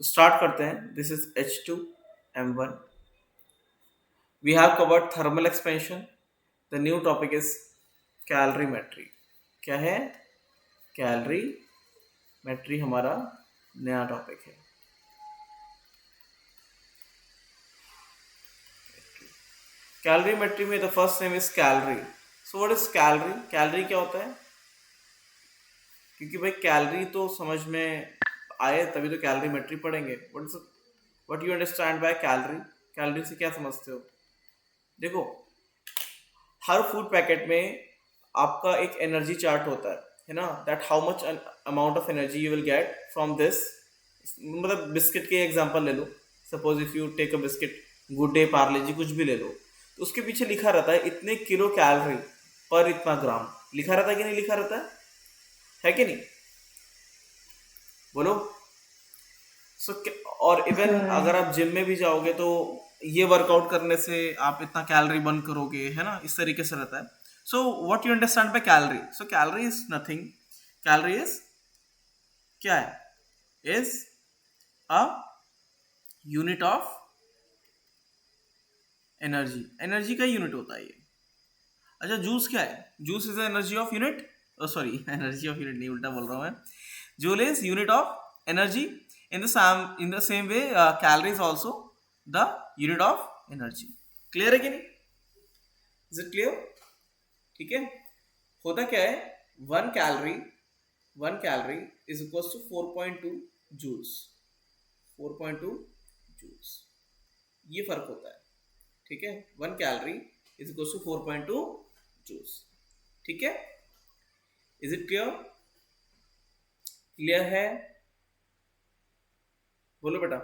तो स्टार्ट करते हैं. This is H2M1. We have covered thermal expansion. The new topic is calorimetry. क्या है? कैलोरीमेट्री हमारा नया टॉपिक है. कैलोरीमेट्री में the first name is calorie. So what is calorie? Calorie क्या होता है? क्योंकि भाई कैलोरी तो समझ में आए तभी तो कैलोरीमेट्री पढ़ेंगे. What you understand bye calorie? Calorie से क्या समझते हो? देखो, हर फूड पैकेट में आपका एक एनर्जी चार्ट होता है ना, that how much amount of energy you will get from this. मतलब बिस्किट के एग्जांपल ले लो. Suppose if you take a biscuit, Good Day, Parle G, कुछ भी ले लो, तो उसके पीछे लिखा रहता है इतने किलो कैलोरी पर इतना ग्राम. लिखा रहता है कि नहीं लिखा रहता है कि नहीं? बोलो. सो और इवन अगर आप जिम में भी जाओगे तो ये वर्कआउट करने से आप इतना कैलोरी बर्न करोगे, है ना, इस तरीके से रहता है. So what you understand bye calorie? So calorie is nothing. Calorie is क्या है? Is a unit of energy. Energy का यूनिट होता है ये. अच्छा, जूस क्या है? Juice is energy of unit. Sorry, energy of unit नहीं, उल्टा बोल रहा हूँ मैं. Joule is unit of energy. In the same way, calorie is also the unit of energy. Clear है कि नहीं? Is it clear? ठीक है. होता क्या है? One calorie is equal to 4.2 joules. 4.2 joules, ये फर्क होता है. ठीक है. One calorie is equal to 4.2 joules. ठीक है. Is it clear? क्लियर है? बोलो बेटा.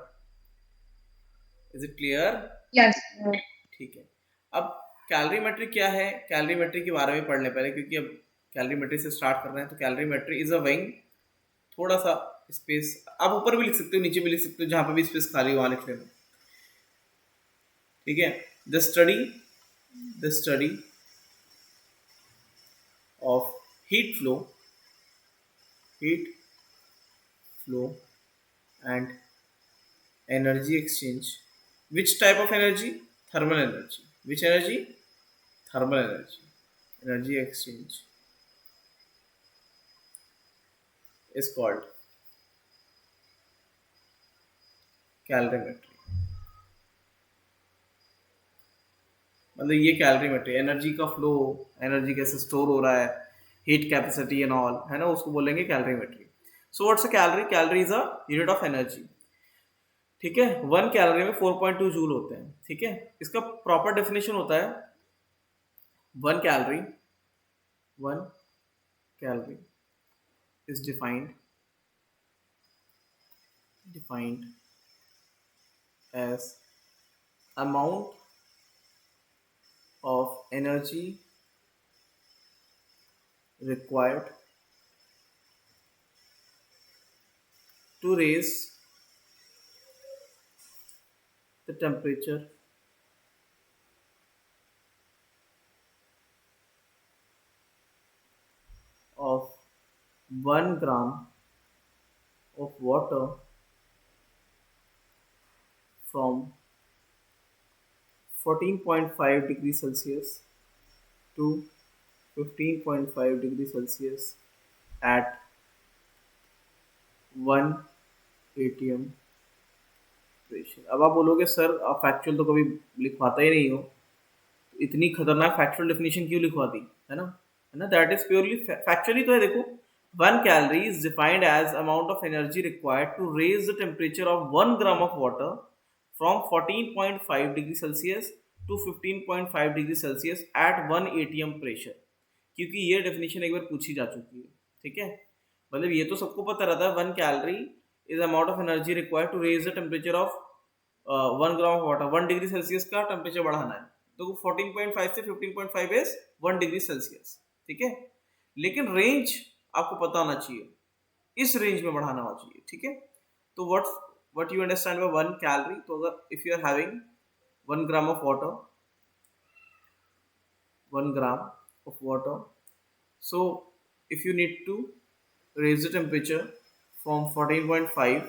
Is it clear? Yes. ठीक है. अब कैलोरीमेट्री क्या है? कैलोरीमेट्री के बारे में पढ़ लें पहले, क्योंकि अब कैलोरीमेट्री से स्टार्ट कर रहे हैं. तो कैलोरीमेट्री इज अ विंग. थोड़ा सा स्पेस आप ऊपर भी लिख सकते हो, नीचे भी लिख सकते हो, जहां पे भी स्पेस खाली वहां लिख लेना. ठीक है. The study of heat flow heat flow and energy exchange. Which type of energy? Thermal energy. Which energy? Thermal energy. Energy exchange is called calorimetry. मतलब ये कैलोरीमेट्री, एनर्जी का फ्लो, एनर्जी कैसे स्टोर हो रहा है, हीट कैपेसिटी एंड ऑल, है ना, उसको बोलेंगे calorimetry. So what's a calorie? Calorie is a unit of energy. ठीक है. वन कैलोरी में 4.2 जूल होते हैं. ठीक है. इसका प्रॉपर डेफिनेशन होता है one calorie. One calorie is defined as amount of energy required to raise the temperature of 1 gram of water from 14.5 degrees Celsius to 15.5 degrees Celsius at 1 atm pressure. अब आप बोलोगे सर आप factual तो कभी लिखवाता ही नहीं हो, इतनी खतरनाक फैक्चुअल डेफिनेशन क्यों लिखवा दी, है ना. दैट इज प्योरली फैक्चुअली तो है. देखो, one calorie is defined as amount of energy required to raise the temperature of 1 gram of water from 14.5 degree Celsius to 15.5 degree Celsius at 1 atm pressure. क्योंकि ये definition एक बार पूछी जा चुकी है. ठीक है. मतलब ये तो सबको पता रहता है, one calorie is amount of energy required to raise the temperature of 1 gram of water. 1 degree Celsius का टेम्परेचर बढ़ाना है, तो 14.5 से 15.5 इज 1 डिग्री सेल्सियस. ठीक है. लेकिन रेंज आपको पता होना चाहिए, इस रेंज में बढ़ाना होना चाहिए. ठीक है. तो what you understand by one calorie? तो अगर if you are having 1 gram of water, 1 gram of water, so if you need to raise the temperature from 14.5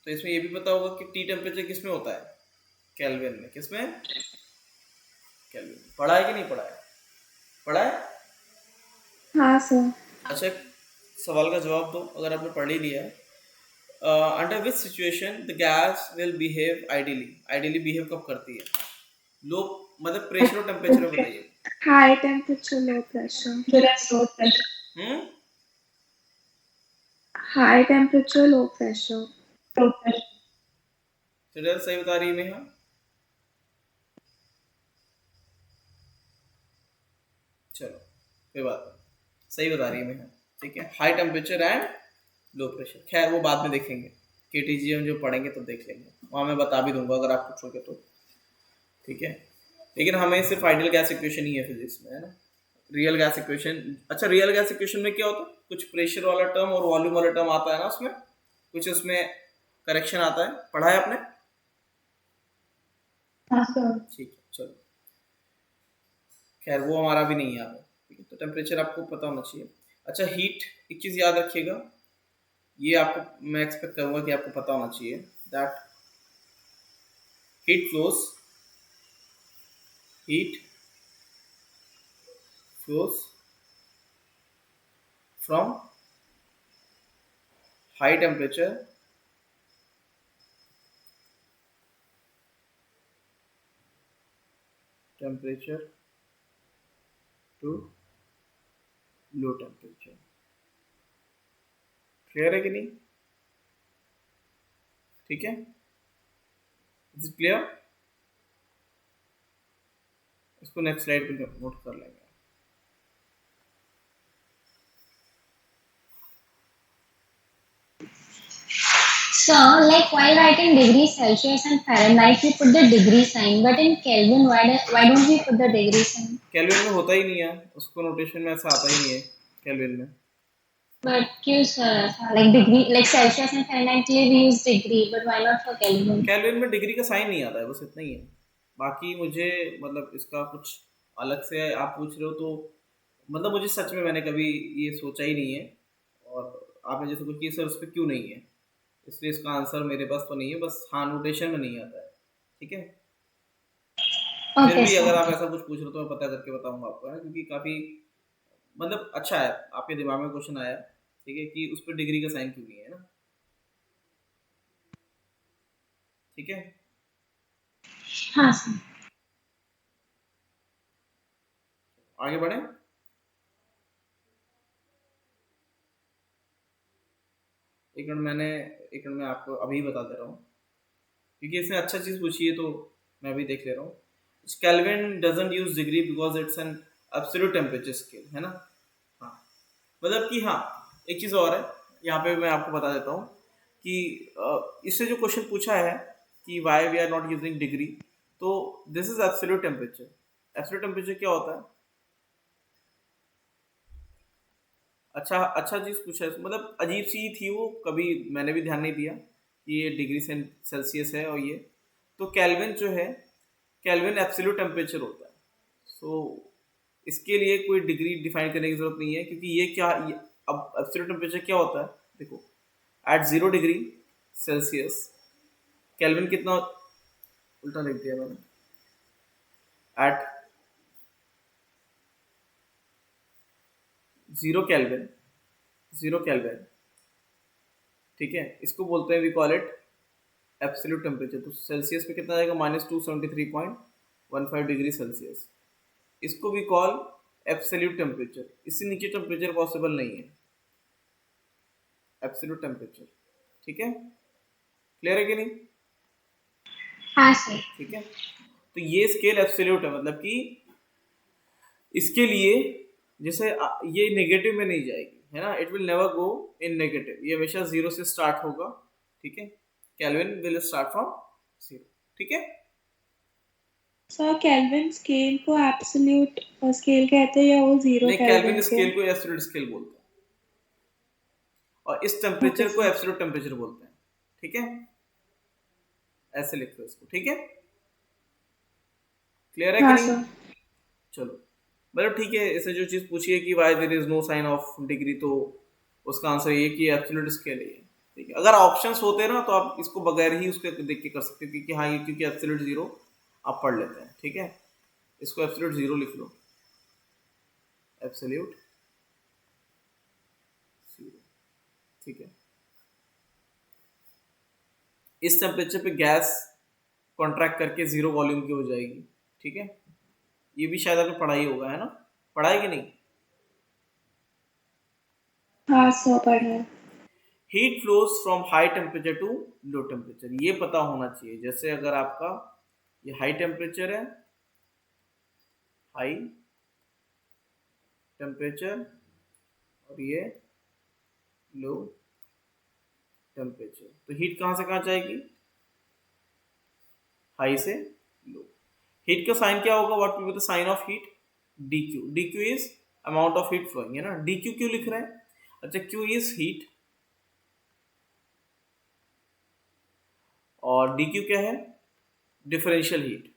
तो इसमें ये भी पता होगा कि टी टेम्परेचर किस में होता है, केल्विन में। किस में? केल्विन। पढ़ा है कि नहीं पढ़ा है? पढ़ा है। हाँ सर। अच्छा, एक सवाल का जवाब दो अगर आपने पढ़ ही लिया है। Under which situation the gas will behave ideally. Ideally behave कब करती है? लो मतलब प्रेशर और टेम्परेचर में बताइए। High temperature, low pressure. Hmm. High temperature, low pressure. फिर सही बता रही है मैं? हाँ, चलो कोई बात नहीं, सही बता रही है मैं। हाँ, ठीक है, high temperature and low pressure. खैर वो बाद में देखेंगे, केटीजी हम जो पढ़ेंगे तो देख लेंगे, वहाँ मैं बता भी दूंगा अगर आप पूछोगे तो। ठीक है, लेकिन हमें सिर्फ आइडियल गैस इक्वेशन ही है फिजिक्स में, है ना। रियल गैस इक्वेशन, अच्छा रियल गैस इक्वेशन में क्या होता है, कुछ प्रेशर वाला टर्म और वॉल्यूम वाला टर्म आता है ना उसमें, कुछ उसमें करेक्शन आता है, पढ़ा है आपने? हाँ सर। ठीक है चलो, खैर वो हमारा भी नहीं याद है। ठीक है, तो टेम्परेचर आपको पता होना चाहिए। अच्छा हीट, एक चीज़ याद रखिएगा, ये आपको मैं एक्सपेक्ट करूँगा कि आपको पता होना चाहिए that heat flows, heat flows from high temperature temperature to low temperature. Clear है कि नहीं? ठीक है, इज इट क्लियर? इसको नेक्स्ट स्लाइड पे नोट कर लेंगे। So, like while writing degrees Celsius and Fahrenheit, we put the degree sign, but in Kelvin, why don't we put the degree sign? Kelvin में होता ही नहीं है, उसको नोटेशन में ऐसा आता ही नहीं है केल्विन में। But क्यों sir? Like degree, like Celsius and Fahrenheit के लिए we use degree, but why not for Kelvin? Kelvin में डिग्री का साइन नहीं आता है, बस इतना ही है। बाकी मुझे मतलब इसका कुछ अलग से आप पूछ रहे हो तो मतलब मुझे सच में मैंने कभी ये सोचा ही नहीं है, और आपने जैसे कुछ किया सर उस पर क्यों नहीं है, इसलिए इसका आंसर मेरे पास तो नहीं है, बस हाँ नोटेशन में नहीं आता है। ठीक है, फिर Okay, भी sir. अगर आप ऐसा कुछ पूछ रहे हो तो मैं पता करके बताऊंगा आपको, है ना, क्योंकि काफ़ी मतलब अच्छा है आपके दिमाग में क्वेश्चन आया। ठीक है, कि उस पर डिग्री का साइन क्यों नहीं है ना। ठीक है, हाँ sir. आगे बढ़े। एक मिनट मैं आपको अभी बता दे रहा हूँ, क्योंकि इसने अच्छा चीज़ पूछी है तो मैं अभी देख ले रहा हूँ। Kelvin doesn't use degree because it's an absolute temperature scale, है ना। हाँ, मतलब कि हाँ, एक चीज़ और है, यहाँ पे मैं आपको बता देता हूँ कि इससे जो क्वेश्चन पूछा है कि why we are not using degree, तो this is absolute temperature. Absolute temperature क्या होता है? अच्छा अच्छा चीज़ पूछा है, मतलब अजीब सी थी वो, कभी मैंने भी ध्यान नहीं दिया कि ये डिग्री सेल्सियस है। और ये तो केल्विन जो है, केल्विन एब्सोल्यूट टेम्परेचर होता है। सो इसके लिए कोई डिग्री डिफाइन करने की जरूरत नहीं है, क्योंकि अब एब्सोल्यूट टेम्परेचर क्या होता है, देखो एट 0 डिग्री सेल्सियस केल्विन कितना, उल्टा लिख दिया मैंने, एट 0 केल्विन, 0 केल्विन, ठीक है, इसको बोलते हैं, we call it absolute temperature. तो सेल्सियस पे कितना आएगा, -273.15 डिग्री सेल्सियस। इसको भी कॉल एब्सोल्यूट टेम्परेचर, इससे नीचे टेम्परेचर पॉसिबल नहीं है, एब्सोल्यूट टेम्परेचर। ठीक है, क्लियर है कि नहीं? हाँ sir. ठीक है, तो ये स्केल एब्सोल्यूट है, मतलब कि इसके लिए जैसे ये नेगेटिव में नहीं जाएगी, है ना, it will never go in negative, ये हमेशा 0 से स्टार्ट होगा। ठीक है, केल्विन विल स्टार्ट फ्रॉम 0। ठीक है, सर केल्विन स्केल को एब्सोल्यूट स्केल कहते हैं या वो जीरो नहीं केल्विन केल्विन को? स्केल को एब्सोल्यूट स्केल बोलते हैं, और इस ओके टेम्परेचर को सर। एब्सोल्यूट टेम्परेचर बोलते हैं। ठीक है, ऐसे लिखो इसको। ठीक है, क्लियर है कि हाँ नहीं? सर। चलो, मतलब ठीक है, ऐसे जो चीज़ पूछी है कि why there is no sign of degree, तो उसका आंसर ये कि एब्सोल्यूट स्केल है ये। ठीक है, अगर ऑप्शंस होते ना तो आप इसको बगैर ही उसके देख के कर सकते हो, क्योंकि हाँ ये क्योंकि एब्सोल्यूट जीरो आप पढ़ लेते हैं, ठीक है। इसको एब्सोल्यूट जीरो लिख लो, एब्सोल्यूट जीरो, ठीक है। इस टेम्परेचर पे गैस कॉन्ट्रैक्ट करके जीरो वॉल्यूम की हो जाएगी, ठीक है। ये भी शायद आपने पढ़ाई होगा, है ना, पढ़ाई कि नहीं। हाँ सर पढ़ा है। Heat flows from high temperature to low temperature, ये पता होना चाहिए। जैसे अगर आपका ये हाई टेम्परेचर है, हाई टेम्परेचर, और ये लो टेम्परेचर, तो हीट कहाँ से कहाँ जाएगी, हाई से लो। हीट का साइन क्या होगा, what will be the sign of heat, D Q. D Q is amount of heat flowing, है ना। डी क्यू क्यों लिख रहे हैं, अच्छा क्यू इज हीट, और डी क्यू क्या है, डिफरेंशियल हीट,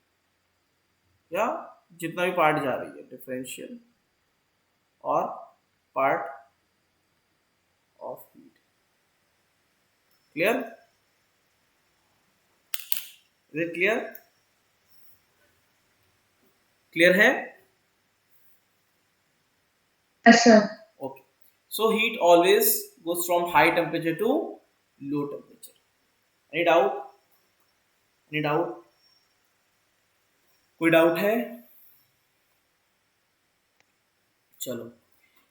या जितना भी पार्ट जा रही है, डिफरेंशियल और part of heat. Clear, is it clear, clear है। Yes, sir. Okay, so heat always goes from high temperature to low temperature. Any doubt, any doubt, कोई डाउट है, चलो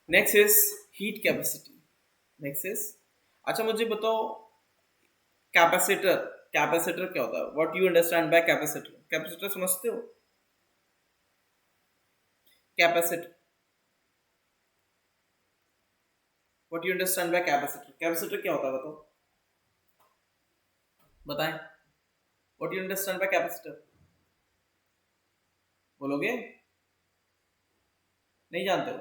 next is heat capacity. Next is, अच्छा मुझे बताओ capacitor, capacitor क्या होता है, what you understand bye capacitor, capacitor समझते हो, capacitor, what you understand bye capacitor, capacitor क्या होता है बताओ, बताएं, what you understand bye capacitor, बोलोगे, नहीं जानते हो।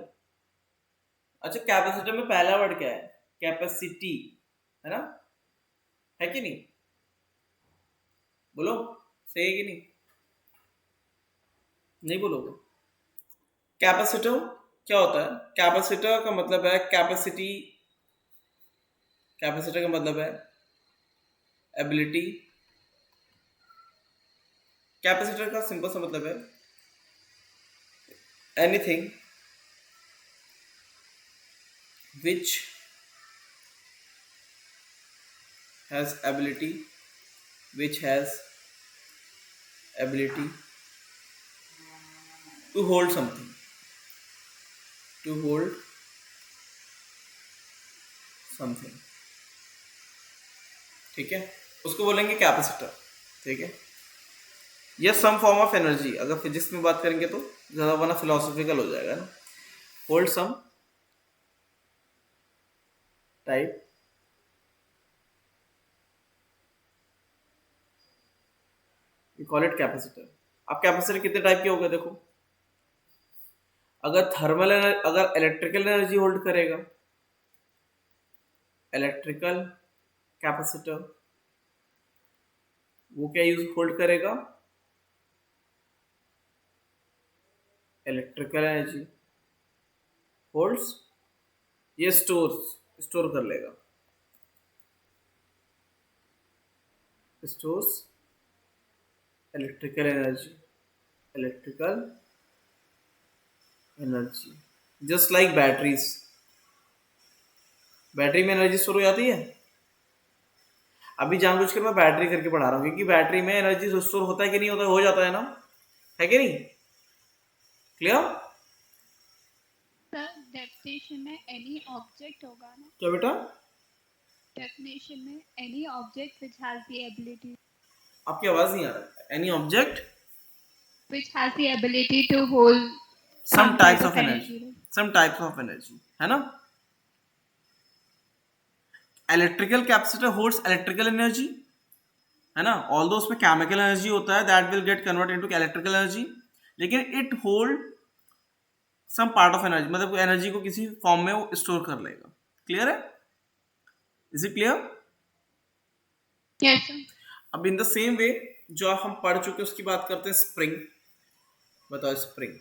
अच्छा कैपेसिटर में पहला वर्ड क्या है, कैपेसिटी, है ना, है कि नहीं, बोलो, सही है कि नहीं, नहीं बोलोगे। कैपेसिटर क्या होता है, कैपेसिटर का मतलब है कैपेसिटी, कैपेसिटर का मतलब है एबिलिटी, कैपेसिटर का सिंपल सा मतलब है anything which has ability, which has ability to hold something, to hold something, ठीक है, उसको बोलेंगे कैपेसिटर, ठीक है। यह सम फॉर्म ऑफ एनर्जी, अगर फिजिक्स में बात करेंगे तो ज़्यादा वरना फिलोसॉफिकल हो जाएगा ना, hold some type we call it capacitor. अब कैपेसिटर कितने टाइप के हो गए देखो, अगर थर्मल अगर इलेक्ट्रिकल एनर्जी होल्ड करेगा, इलेक्ट्रिकल कैपेसिटर, वो क्या यूज होल्ड करेगा, इलेक्ट्रिकल एनर्जी होल्ड्स, ये स्टोर कर लेगा, stores electrical energy, electrical energy, just like batteries, battery में एनर्जी स्टोर हो जाती है। अभी जानबूझकर मैं बैटरी करके पढ़ा रहा हूँ, क्योंकि बैटरी में एनर्जी स्टोर होता है कि नहीं होता, हो जाता है ना, है कि नहीं, क्लियर। सर डेफिनेशन में एनी ऑब्जेक्ट होगा ना, क्या बेटा, डेफिनेशन में any object which has the ability, आपकी आवाज नहीं आ रहा है, any object which has the ability to hold some types of energy, some types of energy, है ना। Electrical capacitor holds electrical energy, है ना, ऑल्दो उसमें केमिकल एनर्जी होता है that will get convert into electrical energy, लेकिन it hold some part of energy, मतलब energy को किसी फॉर्म में वो स्टोर कर लेगा। क्लियर है, is it clear. Yes sir. अब इन द सेम वे जो हम पढ़ चुके उसकी बात करते हैं, स्प्रिंग। बताओ स्प्रिंग,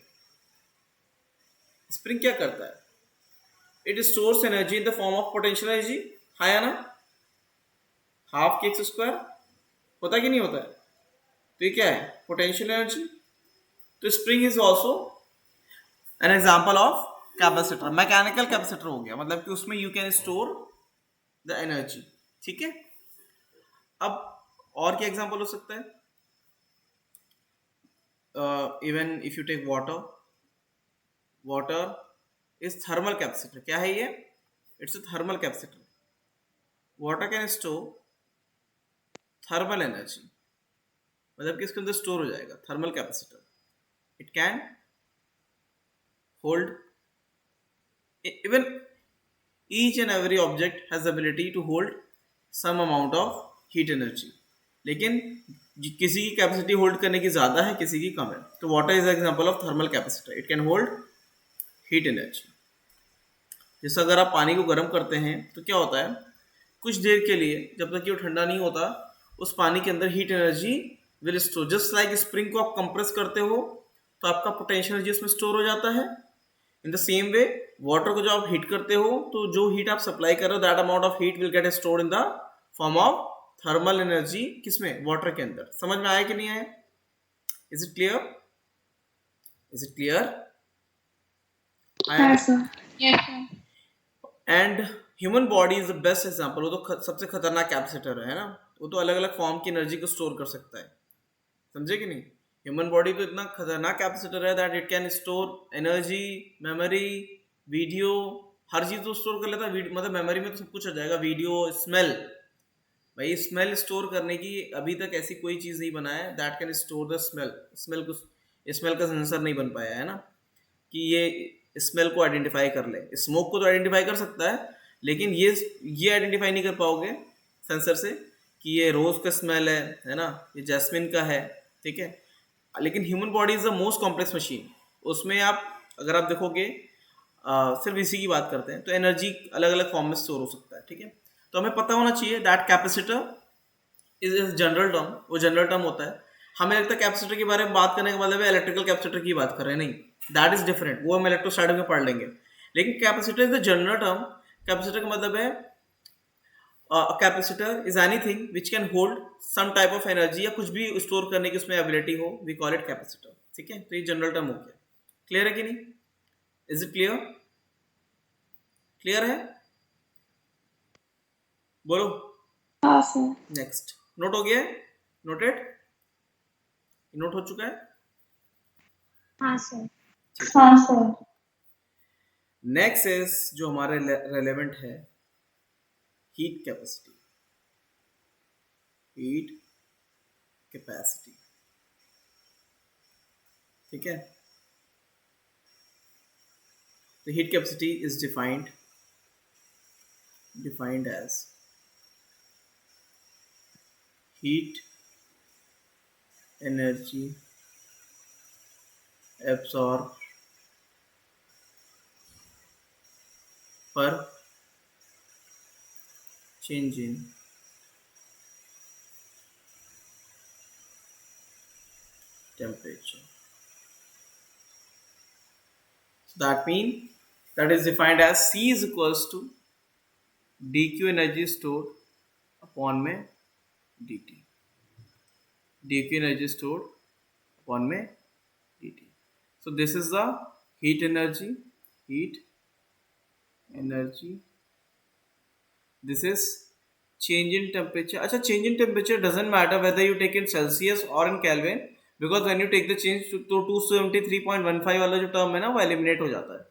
स्प्रिंग क्या करता है, it stores energy in the form of potential energy, है ना, हाफ के एक्स स्क्वायर, होता कि नहीं होता है? तो ये क्या है? Potential energy. तो spring is also an example of capacitor. Mechanical capacitor हो गया, मतलब कि उसमें you can store the energy. ठीक है, अब और क्या एग्जाम्पल हो सकता है? Even if you take water, water is thermal capacitor. क्या है ये? It's a thermal capacitor. Water can store thermal energy, मतलब कि इसके अंदर स्टोर हो जाएगा thermal capacitor. It can hold, even each and every object has the ability to hold some amount of heat energy, लेकिन किसी की कैपेसिटी होल्ड करने की ज़्यादा है, किसी की कम है। तो water is example of thermal capacitor, it can hold heat energy. जैसे अगर आप पानी को गर्म करते हैं तो क्या होता है, कुछ देर के लिए जब तक कि वो ठंडा नहीं होता, उस पानी के अंदर heat energy will store. Just like spring को आप कंप्रेस करते हो तो आपका पोटेंशियल एनर्जी उसमें स्टोर हो जाता है। In the same way water को जो आप हीट करते हो तो जो हीट आप सप्लाई कर रहे हो, that amount of heat will get stored in the form of thermal energy. किसमें? वाटर के अंदर। समझ में आया कि नहीं आया? Is it clear? Is it clear? हाँ sir. Yes, sir. And human body is the best example. वो तो सबसे खतरनाक कैपेसिटर है ना, वो तो अलग अलग फॉर्म की एनर्जी को स्टोर कर सकता है। समझे कि नहीं? ह्यूमन बॉडी तो इतना खतरनाक कैपेसिटर है that it can store energy, memory, video, हर चीज तो स्टोर कर लेता है। मतलब मेमोरी में तो सब कुछ आ जाएगा, वीडियो, स्मेल। भाई स्मेल स्टोर करने की अभी तक ऐसी कोई चीज नहीं बना है that can store the smell. Smell का सेंसर नहीं बन पाया है ना, कि ये स्मेल को आइडेंटिफाई कर ले। स्मोक को तो आइडेंटिफाई कर सकता है, लेकिन ये आइडेंटिफाई नहीं कर पाओगे सेंसर से कि ये रोज का स्मेल है ना, ये जैस्मिन का है। ठीक है, लेकिन human body is the most complex machine. उसमें आप अगर आप देखोगे, सिर्फ इसी की बात करते हैं तो एनर्जी अलग अलग फॉर्म में स्टोर हो सकता है। ठीक है, तो हमें पता होना चाहिए that capacitor is general term. वो जनरल टर्म होता है। हमें लगता है कैपेसिटर के बारे में बात करने का मतलब है इलेक्ट्रिकल कैपेसिटर की बात कर रहे हैं, नहीं, दैट इज डिफरेंट, वो हम इलेक्ट्रोस्टैटिक में पढ़ लेंगे। लेकिन capacitor is the general term. Capacitor का मतलब है a capacitor is anything which can hold some type of energy, या कुछ भी स्टोर करने की उसमें एबिलिटी हो, वी कॉल इट कैपेसिटर। ठीक है, तो ये जनरल टर्म हो गया। क्लियर है कि नहीं? Is it clear? क्लियर है? बोलो। हाँ सर। नेक्स्ट नोट हो गया है? नोटेड? नोट हो चुका है? हाँ सर। हाँ सर। नेक्स्ट इज जो हमारे रेलेवेंट है, हीट कैपेसिटी। हीट कैपेसिटी, ठीक है। तो heat capacity is defined as heat energy absorbed per change in temperature. So that means that is defined as C is equals to dq energy stored upon में dt. dq energy stored upon में dt. So this is the heat energy. This is change in temperature. अच्छा, change in temperature doesn't matter whether you take in Celsius or in Kelvin, because when you take the change तो 273.15 वाला जो term है ना वो eliminate हो जाता है।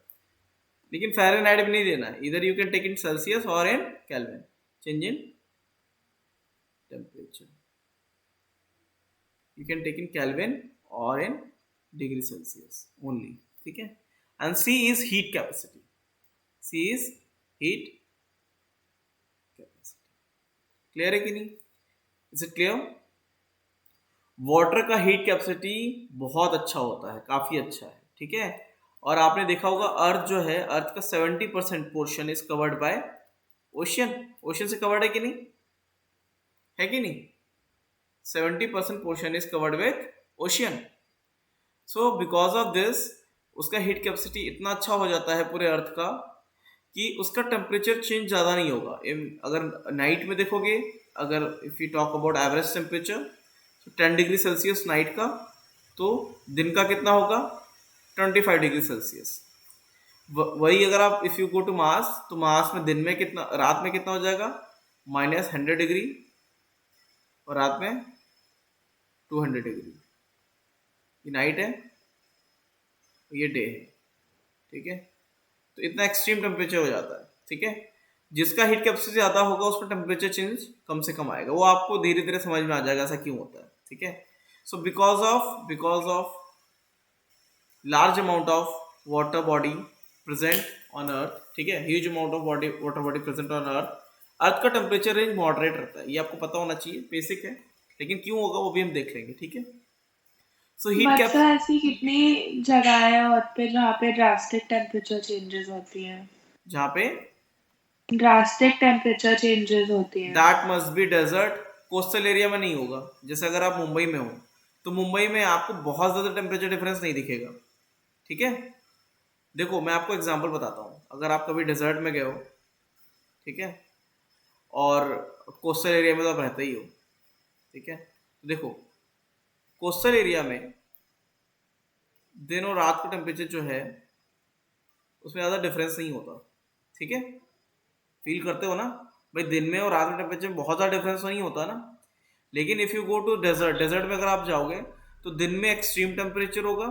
लेकिन फ़ारेनहाइट भी नहीं देना है, इधर you can take in Celsius और in Kelvin. Change in temperature you can take in Kelvin और इन डिग्री सेल्सियस ओनली। ठीक है, and C is heat capacity. C is heat capacity. Clear है कि नहीं? Is it clear? वाटर का heat capacity बहुत अच्छा होता है, काफ़ी अच्छा है। ठीक है, और आपने देखा होगा अर्थ जो है, अर्थ का 70% portion is covered by ocean. Ocean से कवर्ड है कि नहीं? है कि नहीं? 70% portion is covered with ocean. So because of this उसका हीट कैपेसिटी इतना अच्छा हो जाता है पूरे अर्थ का कि उसका टेम्परेचर चेंज ज़्यादा नहीं होगा। अगर नाइट में देखोगे, अगर if you talk about average temperature, तो 10 डिग्री सेल्सियस नाइट का, तो दिन का कितना होगा 25 डिग्री सेल्सियस। वही अगर आप if you go to Mars, तो मार्स में दिन में कितना, रात में कितना हो जाएगा -100 डिग्री, और रात में 200 डिग्री। ये नाइट है, ये डे है, ठीक है। तो इतना एक्सट्रीम टेम्परेचर हो जाता है, ठीक है। जिसका हीट कैपेसिटी ज़्यादा होगा उसका टेम्परेचर चेंज कम से कम आएगा। वो आपको धीरे धीरे समझ में आ जाएगा ऐसा क्यों होता है, ठीक है। So because of large amount of water body present on earth, ठीक है, huge amount of water body present on earth का टेम्परेचर रेंज मॉडरेट रहता है। ये आपको पता होना चाहिए, बेसिक है, लेकिन क्यों होगा वो भी हम देख लेंगे, ठीक है। So heat but cap sir ऐसी कितनी जगह है अर्थ पे जहाँ पे ड्रास्टिक टेम्परेचर चेंजेस होती हैं? जहाँ पे ड्रास्टिक टेम्परेचर चेंजेस होती हैं। That must be desert. Coastal area में नहीं होगा। जैसे अगर आप मुंबई में हो, तो मुंबई में आपको बहुत ज़्यादा टेम्परेचर डिफरेंस नहीं दिखेगा, ठीक है। देखो मैं आपको एग्जांपल बताता हूँ। अगर आप कभी डेजर्ट में गए हो, ठीक है, और कोस्टल एरिया में तो आप रहते ही हो, ठीक है, तो देखो कोस्टल एरिया में दिन और रात का टेम्परेचर जो है उसमें ज़्यादा डिफरेंस नहीं होता, ठीक है। फील करते हो ना भाई, दिन में और रात में टेम्परेचर में बहुत ज़्यादा डिफरेंस तो नहीं होता ना। लेकिन if you go to desert में अगर आप जाओगे तो दिन में एक्सट्रीम टेम्परेचर होगा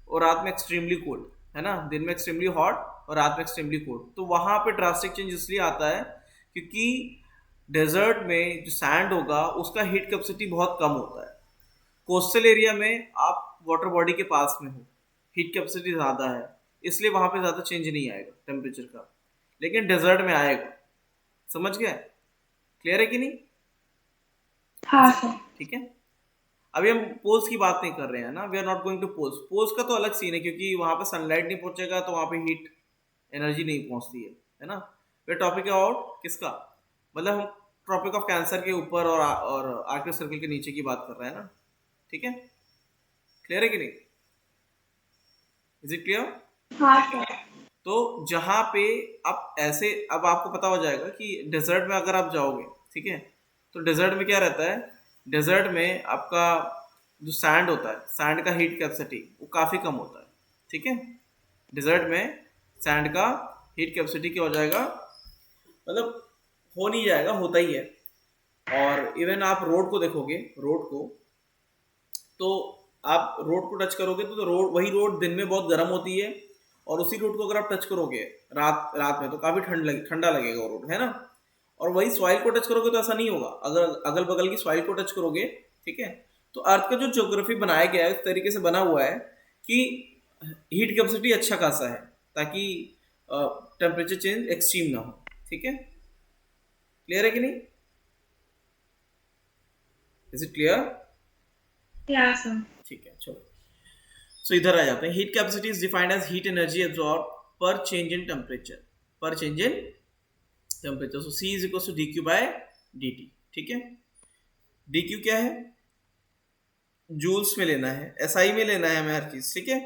और रात में एक्सट्रीमली कोल्ड, है ना। दिन में एक्सट्रीमली हॉट और रात में एक्सट्रीमली कोल्ड। तो वहाँ पे ड्रास्टिक चेंज इसलिए आता है क्योंकि डेजर्ट में जो सैंड होगा उसका हीट कैपेसिटी बहुत कम होता है। कोस्टल एरिया में आप वाटर बॉडी के पास में हो, हीट कैपेसिटी ज़्यादा है, इसलिए वहाँ पे ज़्यादा चेंज नहीं आएगा टेम्परेचर का, लेकिन डेजर्ट में आएगा। समझ गए? क्लियर है कि नहीं? हाँ सर। ठीक है। अभी हम पोल्स की बात नहीं कर रहे हैं ना, we are not going to poles. Poles का तो अलग सीन है क्योंकि वहाँ पे सनलाइट नहीं पहुंचेगा तो वहाँ पे हीट एनर्जी नहीं पहुंचती है ना। वे टॉपिक अबाउट किसका, मतलब हम ट्रॉपिक ऑफ कैंसर के ऊपर और आर्कटिक सर्कल के नीचे की बात कर रहे हैं ना, ठीक है। क्लियर है कि नहीं? Is it clear? हाँ सर। तो जहाँ पे आप ऐसे, अब आपको पता हो जाएगा कि डेजर्ट में अगर आप जाओगे, ठीक है, तो डेजर्ट में क्या रहता है, डेजर्ट में आपका जो सैंड होता है, सैंड का हीट कैपेसिटी वो काफ़ी कम होता है, ठीक है। डेजर्ट में सैंड का हीट कैपेसिटी क्या हो जाएगा, मतलब हो नहीं जाएगा, होता ही है। और इवन आप रोड को देखोगे, रोड को, तो आप रोड को टच करोगे तो रोड, वही रोड दिन में बहुत गर्म होती है, और उसी रोड को अगर आप टच करोगे रात में तो काफ़ी ठंडा लगेगा वो रोड, है ना। और वही सॉइल को टच करोगे तो ऐसा नहीं होगा। अगर अगल बगल की सॉइल को टच करोगे, ठीक है, तो अर्थ का जो ज्योग्राफी बनाया गया है उस तरीके से बना हुआ है कि हीट कैपेसिटी अच्छा खासा है, ताकि टेम्परेचर चेंज एक्सट्रीम ना हो, ठीक है। क्लियर है कि नहीं? Is it clear? क्या सर? ठीक है, चलो। सो इधर आ जाते हैं। Heat capacity is defined as heat energy absorb per change in temperature, per change in temperature. So C is equal to D Q by D T, ठीक है। डी क्यू क्या है, जूल्स में लेना है, SI में लेना है हमें हर चीज, ठीक है,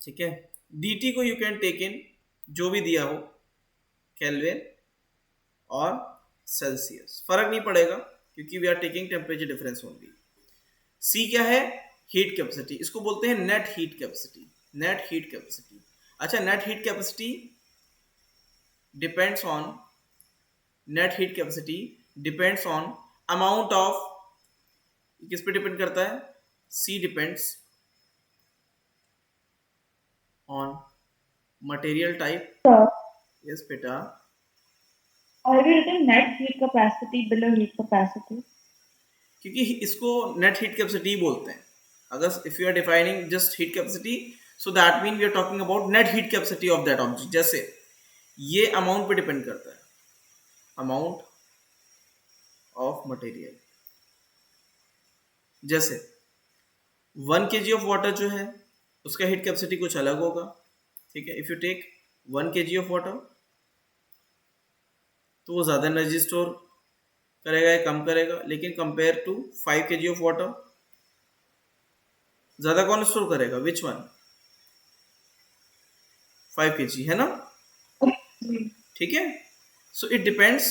ठीक है। डी टी को यू कैन टेक इन जो भी दिया हो, केल्विन और सेल्सियस, फर्क नहीं पड़ेगा क्योंकि we are taking temperature difference only. C क्या है, हीट कैपेसिटी, इसको बोलते हैं net heat capacity, net heat capacity. अच्छा, net heat capacity depends on, net heat capacity depends on amount of, किस पे डिपेंड करता है, C depends on material type. Sir, yes बेटा। are we written net heat capacity below heat capacity? क्योंकि इसको net heat capacity बोलते हैं। अगर if you are defining just heat capacity, so that mean we are talking about net heat capacity of that object. जैसे ये amount पे depend करता है, अमाउंट ऑफ मटेरियल। जैसे 1 kg ऑफ वाटर जो है उसका हीट कैपेसिटी कुछ अलग होगा, ठीक है। If you take 1 kg of water तो वो ज़्यादा एनर्जी स्टोर करेगा या कम करेगा, लेकिन compare to 5 kg of water ज़्यादा कौन स्टोर करेगा, विच वन, 5 kg, है ना। ठीक है। सो इट डिपेंड्स,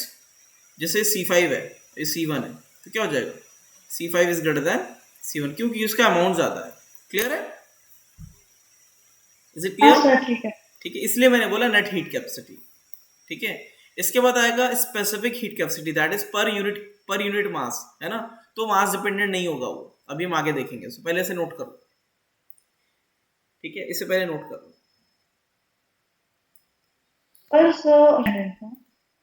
जैसे C5 है, ये C1 है, तो क्या हो जाएगा, C5 is greater than C1, क्योंकि उसका अमाउंट ज़्यादा है। क्लियर है? इज इट हाँ क्लियर? सर ठीक है। ठीक है, इसलिए मैंने बोला नेट हीट कैपेसिटी। ठीक है, इसके बाद आएगा specific heat capacity, that is per unit mass, है ना। तो मास डिपेंडेंट नहीं होगा वो, अभी हम आगे देखेंगे, सो पहले से नोट करो। ठीक है, इससे पहले नोट करो। और sir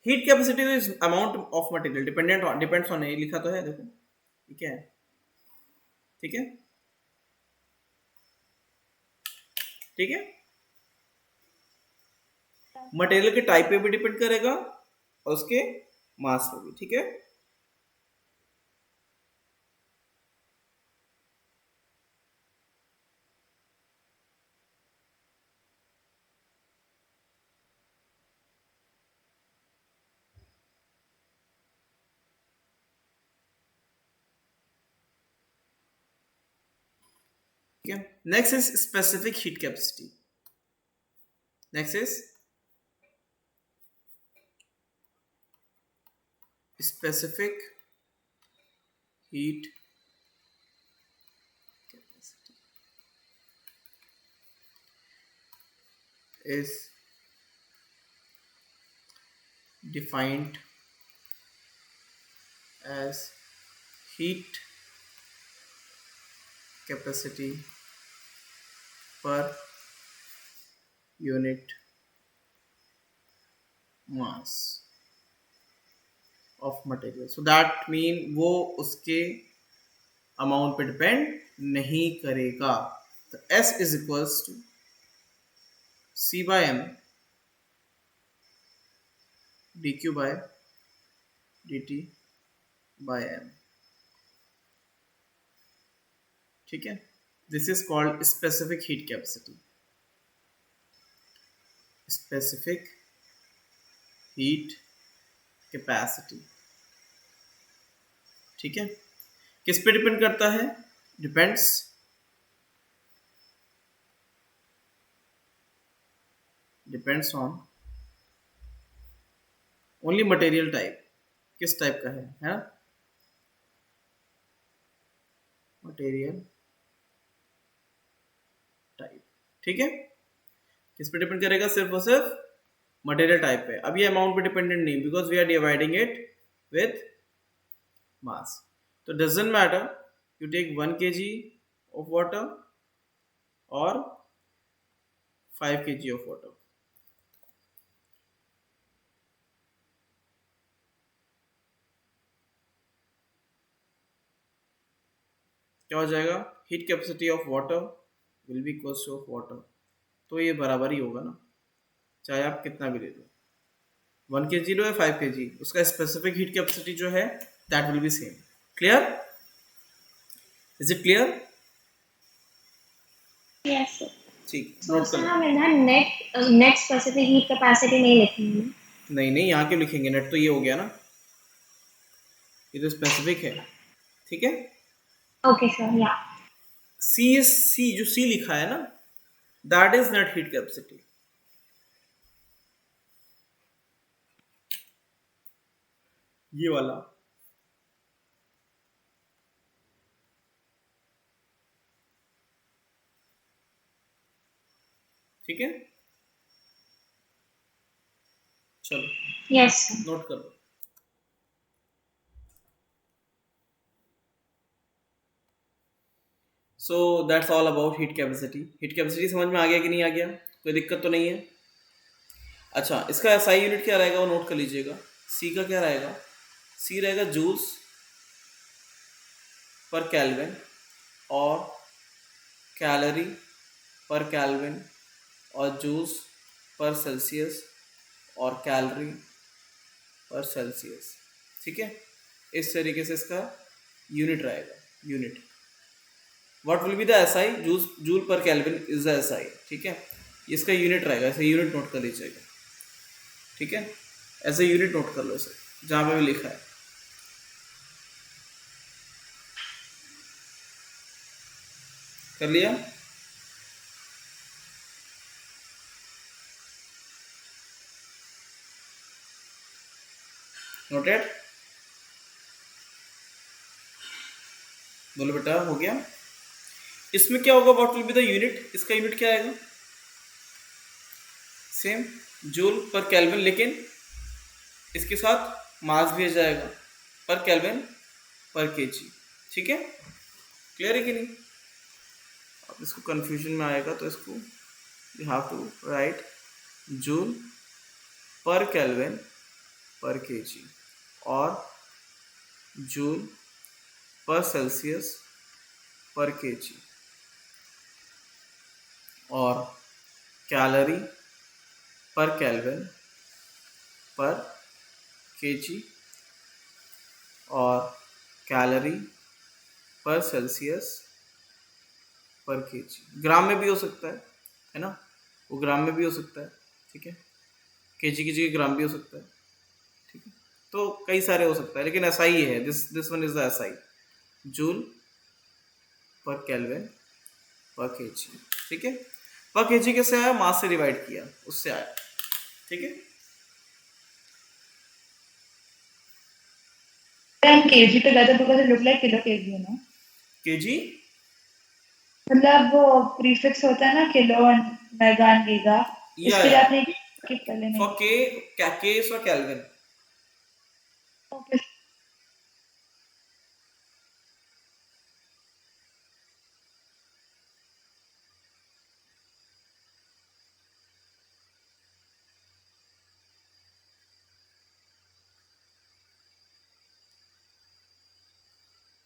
heat capacity is amount of material depends on, ये लिखा तो है देखो, ठीक है। ठीक है, ठीक है, मटेरियल के टाइप पे भी डिपेंड करेगा और उसके मास पे भी। ठीक है, ठीक है। Next is specific heat capacity. Next is specific heat capacity is defined as heat capacity per unit mass of material, so that mean वो उसके अमाउंट पे डिपेंड नहीं करेगा। तो S is equals to C/M dQ/dt/M। ठीक है, this is called specific heat capacity. Specific heat capacity, ठीक है। किस पे डिपेंड करता है? Depends on only material type, किस टाइप का है मटेरियल टाइप। ठीक है, किस पे डिपेंड करेगा? सिर्फ और सिर्फ मटेरियल टाइप पे। अब ये अमाउंट पे डिपेंडेंट नहीं, because we are dividing it with mass. तो doesn't matter you take 1 kg of water और 5 kg ऑफ वाटर। क्या हो जाएगा? Heat capacity of water will be equals to of water. तो ये बराबर ही होगा ना, चाहे आप कितना भी ले लो, 1 kg लो या 5 kg, उसका स्पेसिफिक हीट कैपेसिटी जो है that will be same. Clear? Is it clear? Yes sir. ठीक, So नोट कर sir, लो। हम इधर नेट स्पेसिफिक हीट कैपेसिटी नहीं लिखेंगे। नहीं नहीं, यहाँ क्यों लिखेंगे? नेट तो ये हो गया ना, ये तो स्पेसिफिक है। ठीक है, ओके सर, या सी जो सी लिखा है ना, that is net heat capacity. ये वाला, ठीक है। चलो यस सर। नोट कर लो। So that's all about heat capacity. Heat capacity समझ में आ गया कि नहीं आ गया? कोई दिक्कत तो नहीं है? अच्छा, इसका एसआई यूनिट क्या रहेगा वो नोट कर लीजिएगा। सी का क्या रहेगा? सी रहेगा जूल्स पर केल्विन और कैलोरी पर केल्विन और जूल्स पर सेल्सियस और कैलोरी पर सेल्सियस। ठीक है, इस तरीके से इसका यूनिट रहेगा। Unit what will be the SI? Joule per kelvin is the SI. ठीक है, इसका यूनिट रहेगा, ऐसे यूनिट नोट कर लीजिएगा। ठीक है, ऐसे यूनिट नोट कर लो इसे जहाँ पे भी लिखा है। कर लिया? नोटेड? बोलो बेटा, हो गया? इसमें क्या होगा, what will be the unit? इसका यूनिट क्या आएगा? सेम, जूल पर केल्विन, लेकिन इसके साथ मास भी आ जाएगा, पर केल्विन पर केजी। ठीक है, क्लियर है कि नहीं? अब इसको कंफ्यूजन में आएगा तो इसको you have to write joule per kelvin per KG और joule per Celsius per KG और calorie per kelvin per KG और calorie per Celsius per KG. Gram में भी हो सकता है ना, वो ग्राम में भी हो सकता है। ठीक है, केजी की जगह ग्राम भी हो सकता है। ठीक है, तो कई सारे हो सकता है, लेकिन ऐसा ही है, this one is the SI, joule per kelvin per KG. ठीक है, पर केजी कैसे आया? मास से डिवाइड किया, उससे आया। ठीक है, I'm kg together because it look like kilo kg, you know. KG मतलब वो प्रीफिक्स होता है ना, किलो मेगा गीगा, या इसके लिए आपने स्किप कर लेना। फॉर के केस और केल्विन। ओके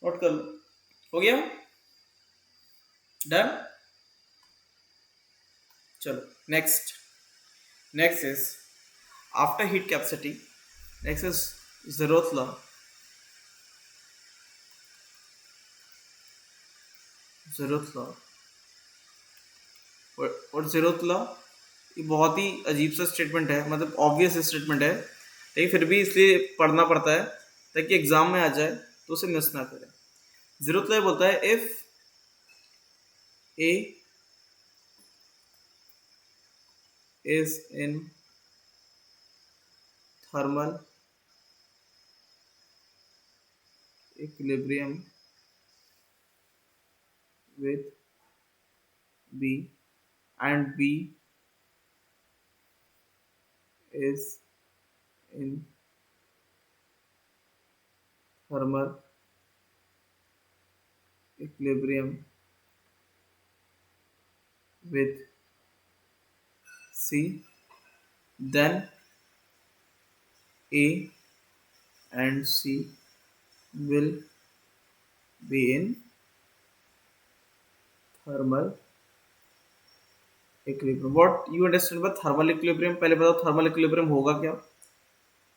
नोट कर लो, हो गया? डन? चलो next is after heat capacity, next is zeroth law. Zeroth law और ज़ेरोथ लॉ ये बहुत ही अजीब सा स्टेटमेंट है, मतलब ऑब्वियस स्टेटमेंट है, लेकिन फिर भी इसलिए पढ़ना पड़ता है ताकि एग्जाम में आ जाए तो उसे मिस ना करें। ज़ेरोथ लॉ बोलता है if A is in thermal equilibrium with B and B is in thermal equilibrium with C, then A and C will be in thermal equilibrium. What you understand by thermal equilibrium? पहले बताओ thermal equilibrium होगा क्या?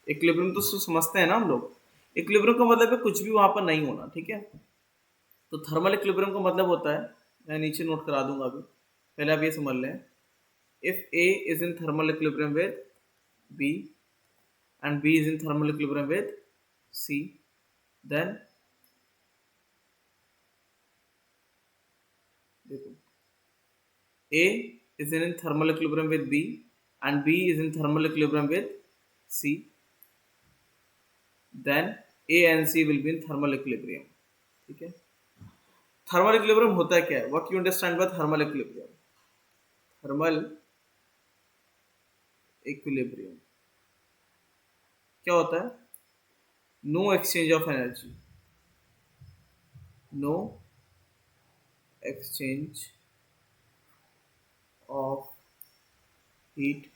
Equilibrium तो समझते हैं ना हम लोग। इक्विलिब्रियम का मतलब है कुछ भी वहां पर नहीं होना। ठीक है, तो थर्मल इक्विलिब्रियम का मतलब होता है, मैं नीचे नोट करा दूंगा अभी, पहले आप ये समझ लें, if A is in thermal equilibrium with B and B is in thermal equilibrium with C, then देखो A is in thermal equilibrium with B and B is in thermal equilibrium with C, then A and C will be in thermal equilibrium. ठीक है, thermal equilibrium होता है क्या है? What you understand by thermal equilibrium? Thermal equilibrium क्या होता है? No exchange of energy, no exchange of heat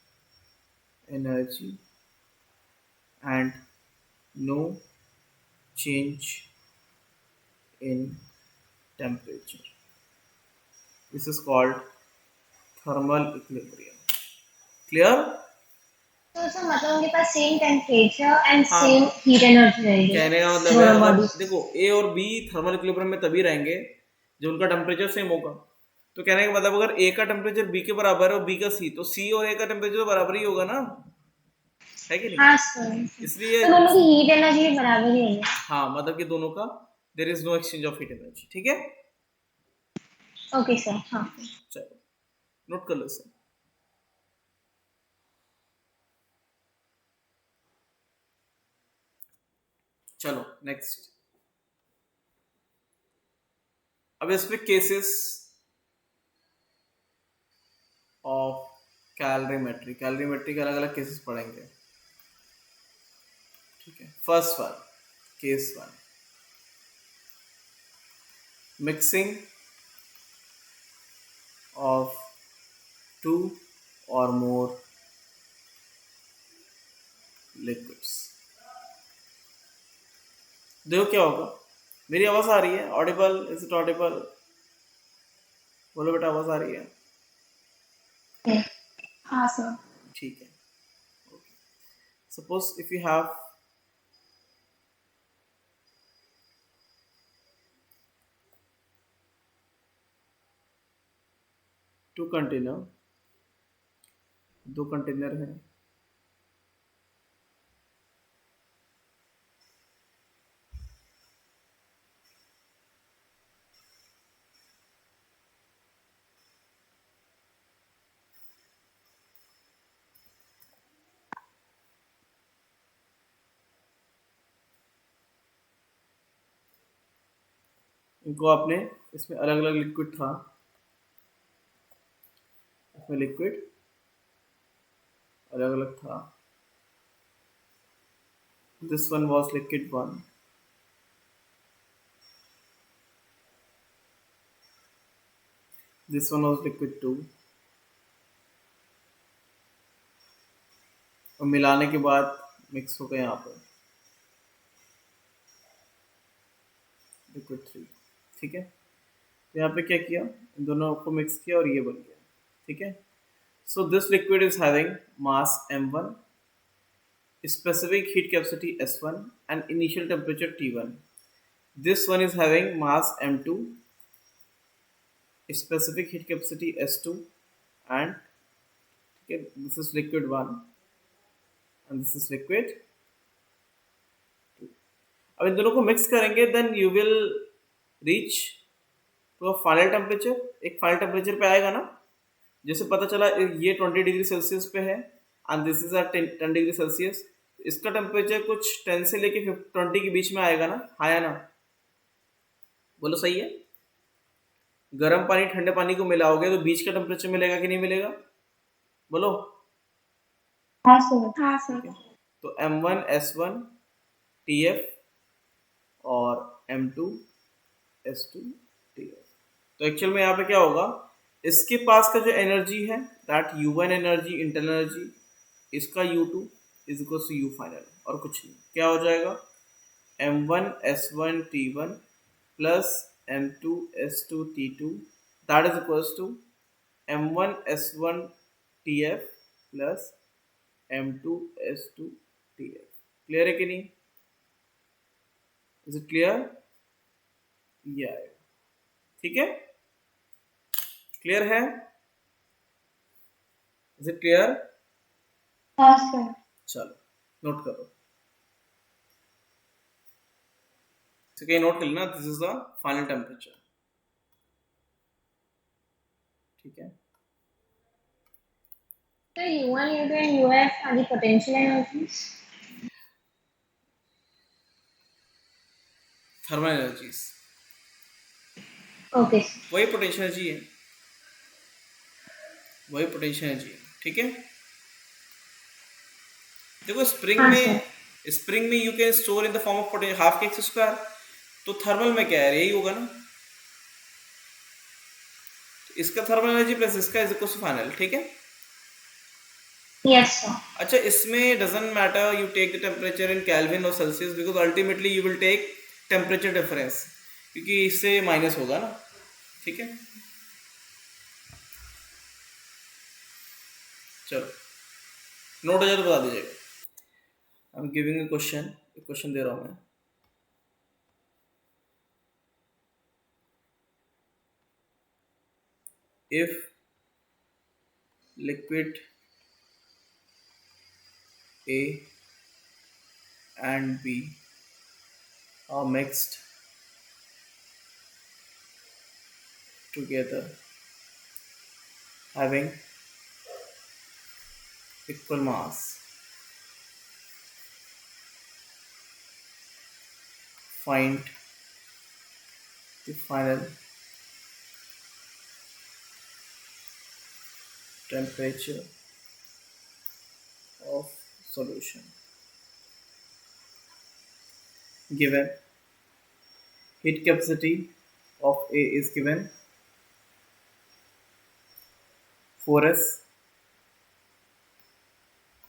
energy and no change in temperature. This is called thermal equilibrium. Clear? तो सर मतलब उनके पास सेम टेम्परेचर एंड हाँ, same heat energy रहेगी कहने का मतलब है, दोनों अगर बॉडीज। देखो ए और बी थर्मल इक्विलिब्रियम में तभी रहेंगे जब उनका टेम्परेचर सेम होगा। तो कहने का मतलब अगर ए का टेम्परेचर बी के बराबर है और बी का सी, तो सी और ए का टेम्परेचर तो बराबर ही होगा ना, है कि नहीं? हाँ सर, इसलिए तो दोनों की हीट एनर्जी बराबर ही होगी। हाँ, मतलब कि दोनों का there is no exchange of heat energy. ठीक है, ओके सर, हाँ। चलो नोट कर लो इसे। चलो नेक्स्ट। अब इसमें केसेस ऑफ कैलोरीमेट्री के अलग अलग केसेस पढ़ेंगे। ठीक है, first one, case one, mixing of two or more liquids. देखो क्या होगा, मेरी आवाज आ रही है? ऑडिबल? Is it Audible? बोलो बेटा, आवाज आ रही है? हाँ सर। ठीक है। Suppose if you have two container, दो कंटेनर हैं, इनको आपने, इसमें अलग अलग लिक्विड था, इसमें लिक्विड अलग अलग था। This one was liquid one, this one was liquid two, और मिलाने के बाद मिक्स हो गया यहाँ पर लिक्विड थ्री। ठीक है, तो यहाँ पे क्या किया, इन दोनों को मिक्स किया और ये बन गया। ठीक है, so this liquid is having mass m1, specific heat capacity S1 and initial temperature T1. This one is having mass M2, specific heat capacity S2 and okay, this is liquid 1 and this is liquid 2. अब इन दोनों को mix करेंगे, then you will reach to a final temperature. एक final temperature पे आएगा ना, जैसे पता चला ये 20 डिग्री सेल्सियस पे है and this is 10 degree Celsius. इसका टेम्परेचर कुछ 10 से लेके 20 के बीच में आएगा ना, आया ना? बोलो सही है? गर्म पानी ठंडे पानी को मिलाओगे तो बीच का टेम्परेचर मिलेगा कि नहीं मिलेगा? बोलो। हाँ सर। हाँ सर। तो M1 S1 TF और M2 S2 TF। तो एक्चुअल में यहाँ पे क्या होगा, इसके पास का जो एनर्जी है that U1 energy, internal energy, इसका U2 is equal to U final, और कुछ नहीं। क्या हो जाएगा, M1 S1 T1 plus M2 S2 T2 that is equal to M1 S1 TF plus M2 S2 TF। Clear है कि नहीं? Is it clear? ये आएगा। ठीक है, क्लियर है? Is it clear? हाँ सर। चलो नोट करो, तो कहीं नोट कर लेना, this is the final temperature. ठीक है, So U1, U2 and UF are the potential energies. Thermal energies, Okay. वही पोटेंशियल एनर्जी है, वही पोटेंशियल एनर्जी है। ठीक है, देखो स्प्रिंग में you can store in the form of half K X square, तो थर्मल में क्या है, यही होगा ना। तो इसका थर्मल एनर्जी प्लस इसका इज इक्वल टू फाइनल। ठीक है, Yes, sir. अच्छा, इसमें doesn't matter you take the temperature in Kelvin और Celsius, because ultimately you will take temperature difference, क्योंकि इससे माइनस होगा ना। ठीक है, चलो नोट हो जाए तो बता दीजिएगा। I am giving a question दे रहा हूँ मैं। If liquid A and B are mixed together having equal mass, find the final temperature of solution. Given heat capacity of A is given 4s,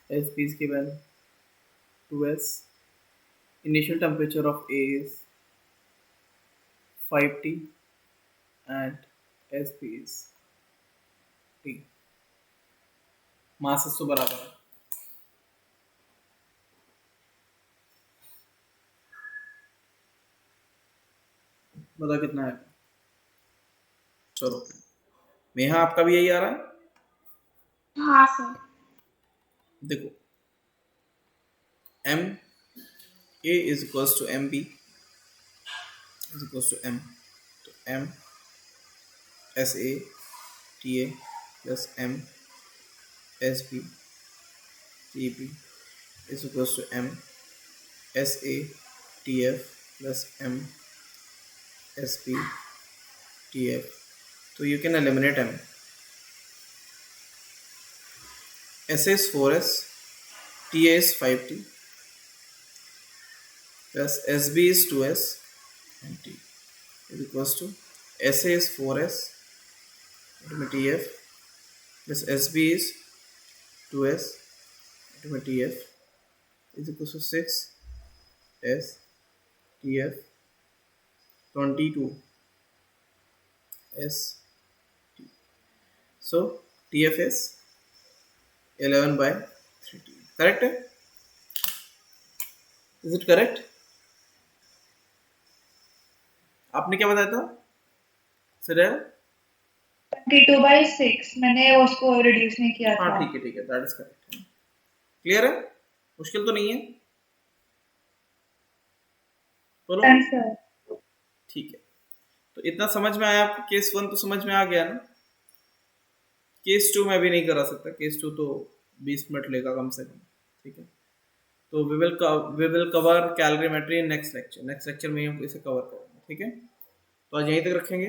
Sp is given 2s, initial temperature of A is 5T and Sp is T. Masses तो बराबर है. बता कितना है. चलो नेहा आपका भी यही आ रहा है. हाँ सर. देखो m a is equals to m b is equals to m, तो m s a t a plus m s b t b is equals to m s a t f plus m s b t f. So you can eliminate m. S is 4s, T is 5t plus SB is 2s and T is equals to SA is 4s into TF plus SB is 2s into TF is equals to 6s TF 22 S T. So TF is 11/3T. Correct? Is it correct? आपने क्या बताया था sir? 22/6 मैंने उसको reduce नहीं किया था. हाँ ठीक है दैट इज करेक्ट. क्लियर है? मुश्किल तो नहीं है. बोलो. सर ठीक है. तो इतना समझ में आया आपको. केस 1 तो समझ में आ गया ना. केस 2 मैं भी नहीं करा सकता. केस 2 तो 20 मिनट लेगा कम से कम. ठीक है. तो we will cover calorimetry in next lecture. Next lecture में हम इसे कवर करेंगे. ठीक है. तो आज यहीं तक रखेंगे.